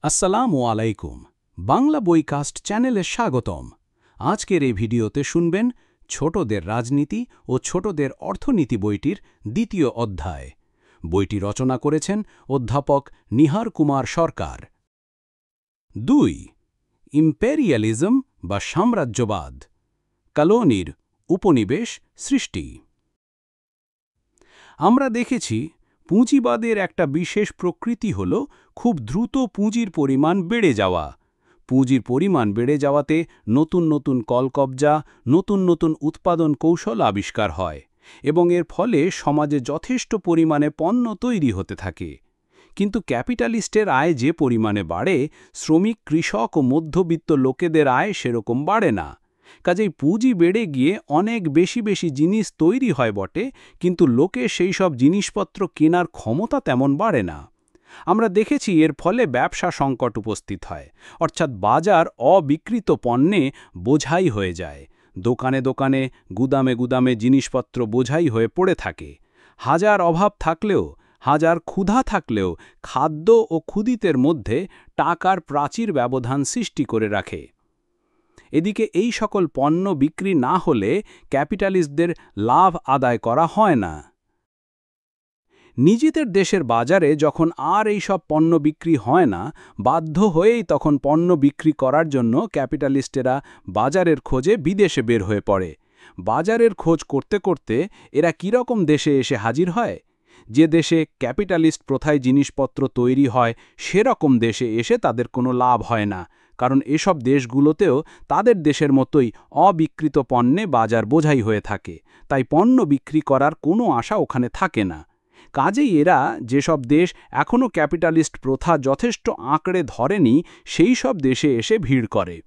আসসালামু আলাইকুম। বাংলা বইকাস্ট চ্যানেলে স্বাগতম। আজকের এই ভিডিওতে শুনবেন ছোটদের রাজনীতি ও ছোটদের অর্থনীতি বইটির দ্বিতীয় অধ্যায়। বইটি রচনা করেছেন অধ্যাপক নিহার কুমার সরকার। ২. ইম্পেরিয়ালিজম বা সাম্রাজ্যবাদ, কলোনির উপনিবেশ সৃষ্টি। আমরা দেখেছি পুঁজিবাদের একটা বিশেষ প্রকৃতি হল খুব দ্রুত পুঁজির পরিমাণ বেড়ে যাওয়া। পুঁজির পরিমাণ বেড়ে যাওয়াতে নতুন নতুন কলকবজা, নতুন নতুন উৎপাদন কৌশল আবিষ্কার হয় এবং এর ফলে সমাজে যথেষ্ট পরিমাণে পণ্য তৈরি হতে থাকে। কিন্তু ক্যাপিটালিস্টের আয় যে পরিমাণে বাড়ে, শ্রমিক, কৃষক ও মধ্যবিত্ত লোকেদের আয় সেরকম বাড়ে না। কাজেই পুঁজি বেড়ে গিয়ে অনেক বেশি বেশি জিনিস তৈরি হয় বটে, কিন্তু লোকে সেই সব জিনিসপত্র কেনার ক্ষমতা তেমন বাড়ে না। আমরা দেখেছি এর ফলে ব্যবসা সংকট উপস্থিত হয়, অর্থাৎ বাজার অবিক্রিত পণ্যে বোঝাই হয়ে যায়। দোকানে দোকানে, গুদামে গুদামে জিনিসপত্র বোঝাই হয়ে পড়ে থাকে। হাজার অভাব থাকলেও, হাজার ক্ষুধা থাকলেও খাদ্য ও ক্ষুধিতের মধ্যে টাকার প্রাচীর ব্যবধান সৃষ্টি করে রাখে। এদিকে এই সকল পণ্য বিক্রি না হলে ক্যাপিটালিস্টদের লাভ আদায় করা হয় না। নিজেদের দেশের বাজারে যখন আর এই সব পণ্য বিক্রি হয় না, বাধ্য হয়েই তখন পণ্য বিক্রি করার জন্য ক্যাপিটালিস্টেরা বাজারের খোঁজে বিদেশে বের হয়ে পড়ে। বাজারের খোঁজ করতে করতে এরা কীরকম দেশে এসে হাজির হয়? যে দেশে ক্যাপিটালিস্ট প্রথায় জিনিসপত্র তৈরি হয় সেরকম দেশে এসে তাদের কোনো লাভ হয় না, কারণ এসব দেশগুলোতেও তাদের দেশের মতোই অবিকৃত পণ্যে বাজার বোঝাই হয়ে থাকে, তাই পণ্য বিক্রি করার কোনো আশা ওখানে থাকে না। কাজেই এরা যেসব দেশ এখনও ক্যাপিটালিস্ট প্রথা যথেষ্ট আঁকড়ে ধরেনি, সেই সব দেশে এসে ভিড় করে।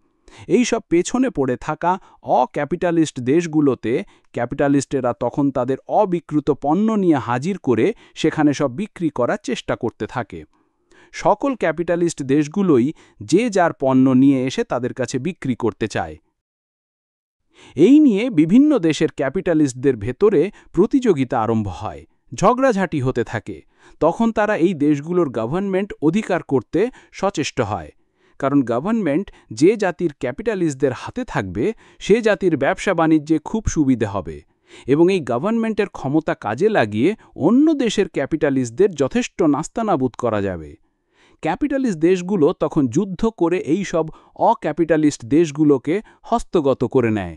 এই সব পেছনে পড়ে থাকা অক্যাপিটালিস্ট দেশগুলোতে ক্যাপিটালিস্টেরা তখন তাদের অবিকৃত পণ্য নিয়ে হাজির করে সেখানে সব বিক্রি করার চেষ্টা করতে থাকে। সকল ক্যাপিটালিস্ট দেশগুলোই যে যার পণ্য নিয়ে এসে তাদের কাছে বিক্রি করতে চায়। এই নিয়ে বিভিন্ন দেশের ক্যাপিটালিস্টদের ভেতরে প্রতিযোগিতা আরম্ভ হয়, ঝগড়াঝাঁটি হতে থাকে। তখন তারা এই দেশগুলোর গভর্নমেন্ট অধিকার করতে সচেষ্ট হয়, কারণ গভর্নমেন্ট যে জাতির ক্যাপিটালিস্টদের হাতে থাকবে সে জাতির ব্যবসা বাণিজ্যে খুব সুবিধে হবে এবং এই গভর্নমেন্টের ক্ষমতা কাজে লাগিয়ে অন্য দেশের ক্যাপিটালিস্টদের যথেষ্ট নাস্তানাবুদ করা যাবে। ক্যাপিটালিস্ট দেশগুলো তখন যুদ্ধ করে এই সব অক্যাপিটালিস্ট দেশগুলোকে হস্তগত করে নেয়।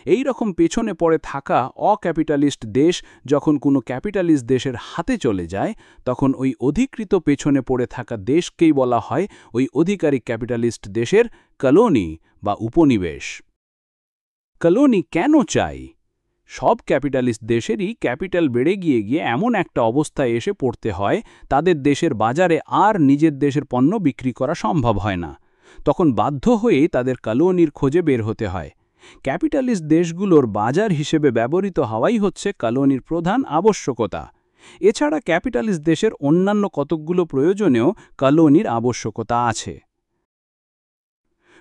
এই রকম পেছনে পড়ে থাকা অক্যাপিটালিস্ট দেশ যখন কোনো ক্যাপিটালিস্ট দেশের হাতে চলে যায়, তখন ওই অধিকৃত পেছনে পড়ে থাকা দেশকেই বলা হয় ওই অধিকারী ক্যাপিটালিস্ট দেশের কলোনি বা উপনিবেশ। কলোনি কেন চাই? সব ক্যাপিটালিস্ট দেশেরই ক্যাপিটাল বেড়ে গিয়ে এমন একটা অবস্থায় এসে পড়তে হয় তাদের দেশের বাজারে আর নিজের দেশের পণ্য বিক্রি করা সম্ভব হয় না। তখন বাধ্য হয়েই তাদের কলোনির খোঁজে বের হতে হয়। ক্যাপিটালিস্ট দেশগুলোর বাজার হিসেবে ব্যবহৃত হওয়াই হচ্ছে কলোনির প্রধান আবশ্যকতা। এছাড়া ক্যাপিটালিস্ট দেশের অন্যান্য কতকগুলো প্রয়োজনেও কলোনির আবশ্যকতা আছে।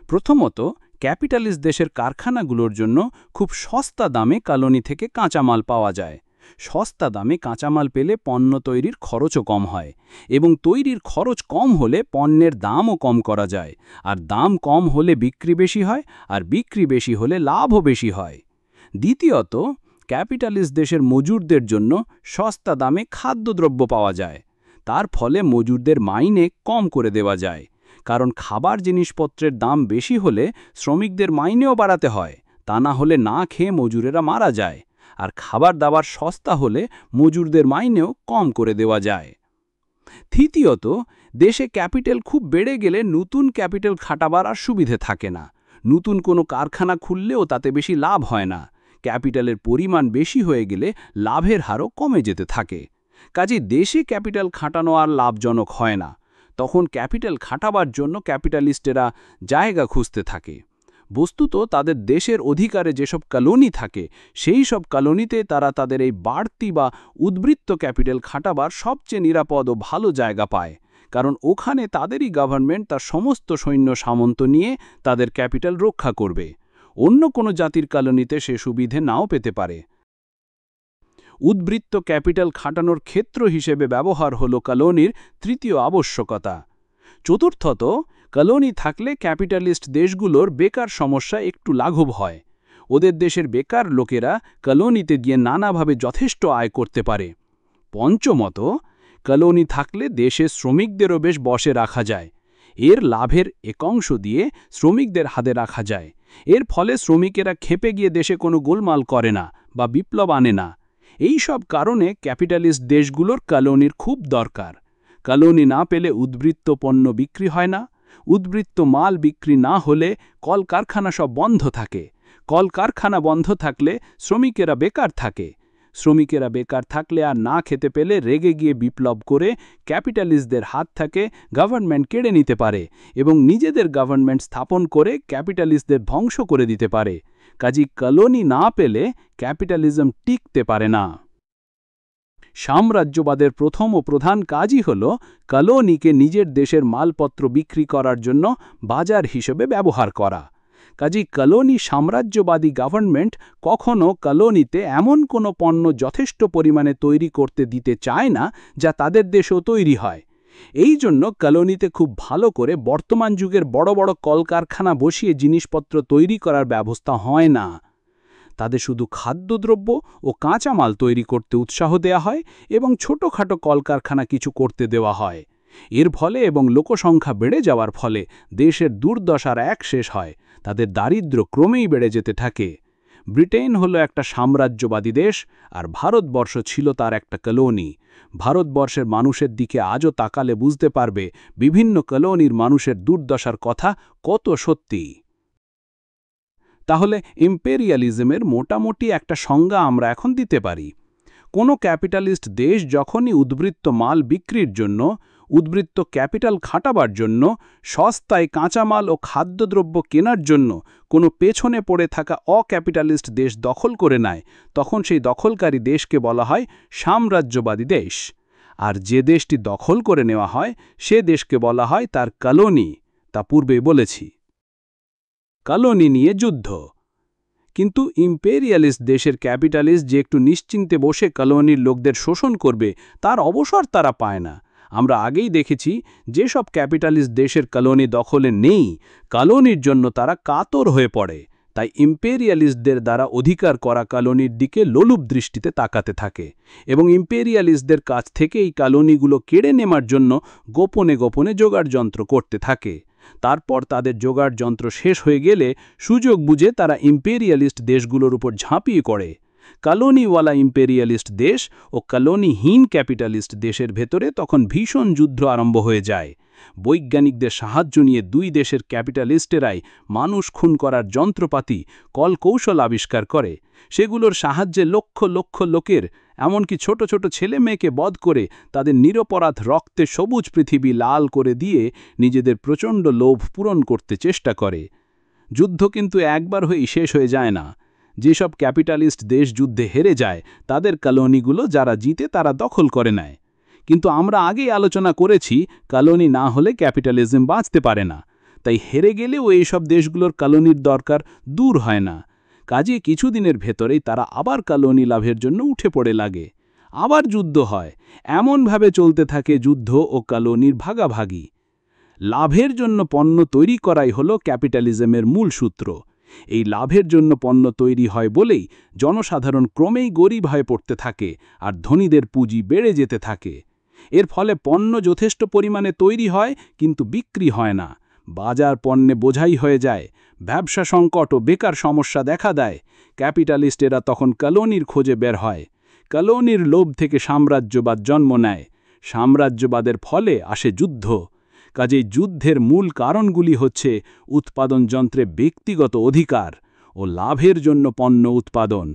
প্রথমত, ক্যাপিটালিস্ট দেশের কারখানাগুলোর জন্য খুব সস্তা দামে কলোনি থেকে কাঁচামাল পাওয়া যায়। সস্তা দামে কাঁচামাল পেলে পণ্য তৈরির খরচও কম হয় এবং তৈরির খরচ কম হলে পণ্যের দামও কম করা যায়, আর দাম কম হলে বিক্রি বেশি হয়, আর বিক্রি বেশি হলে লাভও বেশি হয়। দ্বিতীয়ত, ক্যাপিটালিস্ট দেশের মজুরদের জন্য সস্তা দামে খাদ্যদ্রব্য পাওয়া যায়। তার ফলে মজুরদের মাইনে কম করে দেওয়া যায়, কারণ খাবার জিনিসপত্রের দাম বেশি হলে শ্রমিকদের মাইনেও বাড়াতে হয়, তা না হলে না খেয়ে মজুরেরা মারা যায়। আর খাবার দাবার সস্তা হলে মজুরদের মাইনেও কম করে দেওয়া যায়। তৃতীয়ত, দেশে ক্যাপিটাল খুব বেড়ে গেলে নতুন ক্যাপিটাল খাটাবার আর সুবিধে থাকে না। নতুন কোনো কারখানা খুললেও তাতে বেশি লাভ হয় না। ক্যাপিটালের পরিমাণ বেশি হয়ে গেলে লাভের হারও কমে যেতে থাকে। কাজেই দেশে ক্যাপিটাল খাটানো আর লাভজনক হয় না। তখন ক্যাপিটাল খাটাবার জন্য ক্যাপিটালিস্টেরা জায়গা খুঁজতে থাকে। বস্তুত তাদের দেশের অধিকারে যেসব কলোনি থাকে সেই সব কলোনিতে তারা তাদের এই বাড়তি বা উদ্বৃত্ত ক্যাপিটাল খাটাবার সবচেয়ে নিরাপদ ও ভালো জায়গা পায়, কারণ ওখানে তাদেরই গভর্নমেন্ট তার সমস্ত সৈন্য সামন্ত নিয়ে তাদের ক্যাপিটাল রক্ষা করবে। অন্য কোনো জাতির কলোনিতে সে সুবিধে নাও পেতে পারে। উদ্বৃত্ত ক্যাপিটাল খাটানোর ক্ষেত্র হিসেবে ব্যবহার হলো কলোনির তৃতীয় আবশ্যকতা। চতুর্থত, কলোনি থাকলে ক্যাপিটালিস্ট দেশগুলোর বেকার সমস্যা একটু লাঘব হয়। ওদের দেশের বেকার লোকেরা কলোনিতে গিয়ে নানাভাবে যথেষ্ট আয় করতে পারে। পঞ্চমত, কলোনি থাকলে দেশে শ্রমিকদেরও বেশ বসে রাখা যায়। এর লাভের একাংশ দিয়ে শ্রমিকদের হাতে রাখা যায়। এর ফলে শ্রমিকেরা খেপে গিয়ে দেশে কোনো গোলমাল করে না বা বিপ্লব আনে না। এই সব কারণে ক্যাপিটালিস্ট দেশগুলোর কলোনির খুব দরকার। কলোনি না পেলে উদ্বৃত্ত পণ্য বিক্রি হয় না। উদ্বৃত্ত মাল বিক্রি না হলে কলকারখানা সব বন্ধ থাকে। কলকারখানা বন্ধ থাকলে শ্রমিকেরা বেকার থাকে। শ্রমিকেরা বেকার থাকলে আর না খেতে পেলে রেগে গিয়ে বিপ্লব করে ক্যাপিটালিস্টদের হাত থেকে গভর্নমেন্ট কেড়ে নিতে পারে এবং নিজেদের গভর্নমেন্ট স্থাপন করে ক্যাপিটালিস্টদের ধ্বংস করে দিতে পারে। কাজেই কলোনি না পেলে ক্যাপিটালিজম টিকতে পারে না। সাম্রাজ্যবাদের প্রথম ও প্রধান কাজই হল কলোনিকে নিজের দেশের মালপত্র বিক্রি করার জন্য বাজার হিসেবে ব্যবহার করা। কাজেই কলোনি সাম্রাজ্যবাদী গভর্নমেন্ট কখনও কলোনিতে এমন কোনো পণ্য যথেষ্ট পরিমাণে তৈরি করতে দিতে চায় না যা তাদের দেশেও তৈরি হয়। এই জন্য কলোনিতে খুব ভালো করে বর্তমান যুগের বড় বড় কলকারখানা বসিয়ে জিনিসপত্র তৈরি করার ব্যবস্থা হয় না। তাদের শুধু খাদ্যদ্রব্য ও কাঁচামাল তৈরি করতে উৎসাহ দেওয়া হয় এবং ছোটখাটো কলকারখানা কিছু করতে দেওয়া হয়। এর ফলে এবং লোকসংখ্যা বেড়ে যাওয়ার ফলে দেশের দুর্দশার এক শেষ হয়। তাদের দারিদ্র্য ক্রমেই বেড়ে যেতে থাকে। ব্রিটেন হলো একটা সাম্রাজ্যবাদী দেশ, আর ভারতবর্ষ ছিল তার একটা কলোনি। ভারতবর্ষের মানুষের দিকে আজও তাকালে বুঝতে পারবে বিভিন্ন কলোনির মানুষের দুর্দশার কথা কত সত্যি। তাহলে ইম্পেরিয়ালিজমের মোটামুটি একটা সংজ্ঞা আমরা এখন দিতে পারি। কোনো ক্যাপিটালিস্ট দেশ যখনই উদ্বৃত্ত মাল বিক্রির জন্য, উদ্বৃত্ত ক্যাপিটাল খাটাবার জন্য, সস্তায় কাঁচামাল ও খাদ্যদ্রব্য কেনার জন্য কোনো পেছনে পড়ে থাকা অক্যাপিটালিস্ট দেশ দখল করে নেয়, তখন সেই দখলকারী দেশকে বলা হয় সাম্রাজ্যবাদী দেশ। আর যে দেশটি দখল করে নেওয়া হয় সে দেশকে বলা হয় তার কলোনি। তা পূর্বেই বলেছি। কলোনি নিয়ে যুদ্ধ। কিন্তু ইম্পেরিয়ালিস্ট দেশের ক্যাপিটালিস্ট যে একটু নিশ্চিন্তে বসে কলোনির লোকদের শোষণ করবে তার অবসর তারা পায় না। আমরা আগেই দেখেছি যেসব ক্যাপিটালিস্ট দেশের কলোনি দখলে নেই, কলোনির জন্য তারা কাতর হয়ে পড়ে। তাই ইম্পেরিয়ালিস্টদের দ্বারা অধিকার করা কলোনির দিকে লোলুপ দৃষ্টিতে তাকাতে থাকে এবং ইম্পেরিয়ালিস্টদের কাছ থেকে এই কলোনিগুলো কেড়ে নেওয়ার জন্য গোপনে গোপনে জোগাড় যন্ত্র করতে থাকে। তারপর তাদের জোগাড় যন্ত্র শেষ হয়ে গেলে সুযোগ বুঝে তারা ইম্পেরিয়ালিস্ট দেশগুলোর উপর ঝাঁপিয়ে পড়ে। কলোনিওয়ালা ইম্পেরিয়ালিস্ট দেশ ও কলোনিহীন ক্যাপিটালিস্ট দেশের ভেতরে তখন ভীষণ যুদ্ধ আরম্ভ হয়ে যায়। বৈজ্ঞানিকদের সাহায্য নিয়ে দুই দেশের ক্যাপিটালিস্টেরাই মানুষ খুন করার যন্ত্রপাতি, কলকৌশল আবিষ্কার করে। সেগুলোর সাহায্যে লক্ষ লক্ষ লোকের, এমনকি ছোট ছোট ছেলে মেয়েকে বধ করে তাদের নিরপরাধ রক্তে সবুজ পৃথিবী লাল করে দিয়ে নিজেদের প্রচণ্ড লোভ পূরণ করতে চেষ্টা করে। যুদ্ধ কিন্তু একবার হয়েই শেষ হয়ে যায় না। যেসব ক্যাপিটালিস্ট দেশ যুদ্ধে হেরে যায় তাদের কলোনিগুলো যারা জিতে তারা দখল করে নেয়। কিন্তু আমরা আগেই আলোচনা করেছি কলোনি না হলে ক্যাপিটালিজম বাঁচতে পারে না। তাই হেরে গেলেও এইসব দেশগুলোর কলোনির দরকার দূর হয় না। কাজে কিছুদিনের ভেতরেই তারা আবার কলোনি লাভের জন্য উঠে পড়ে লাগে। আবার যুদ্ধ হয়। এমনভাবে চলতে থাকে যুদ্ধ ও কলোনির ভাগাভাগি। লাভের জন্য পণ্য তৈরি করাই হলো ক্যাপিটালিজমের মূল সূত্র। এই লাভের জন্য পণ্য তৈরি হয় বলেই জনসাধারণ ক্রমেই গরিব হয়ে পড়তে থাকে আর ধনীদের পুঁজি বেড়ে যেতে থাকে। এর ফলে পণ্য যথেষ্ট পরিমাণে তৈরি হয় কিন্তু বিক্রি হয় না। বাজার পণ্যে বোঝাই হয়ে যায়। ব্যবসা সংকট ও বেকার সমস্যা দেখা দেয়। ক্যাপিটালিস্টেরা তখন কলোনির খোঁজে বের হয়। কলোনির লোভ থেকে সাম্রাজ্যবাদ জন্ম নেয়। সাম্রাজ্যবাদের ফলে আসে যুদ্ধ। কাজেই যুদ্ধের মূল কারণগুলি হচ্ছে উৎপাদন যন্ত্রে ব্যক্তিগত অধিকার ও লাভের জন্য পণ্য উৎপাদন।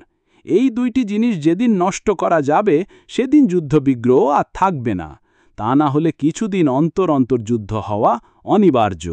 এই দুইটি জিনিস যেদিন নষ্ট করা যাবে সেদিন যুদ্ধবিগ্রহ আর থাকবে না। তা না হলে কিছুদিন অন্তর অন্তর যুদ্ধ হওয়া অনিবার্য।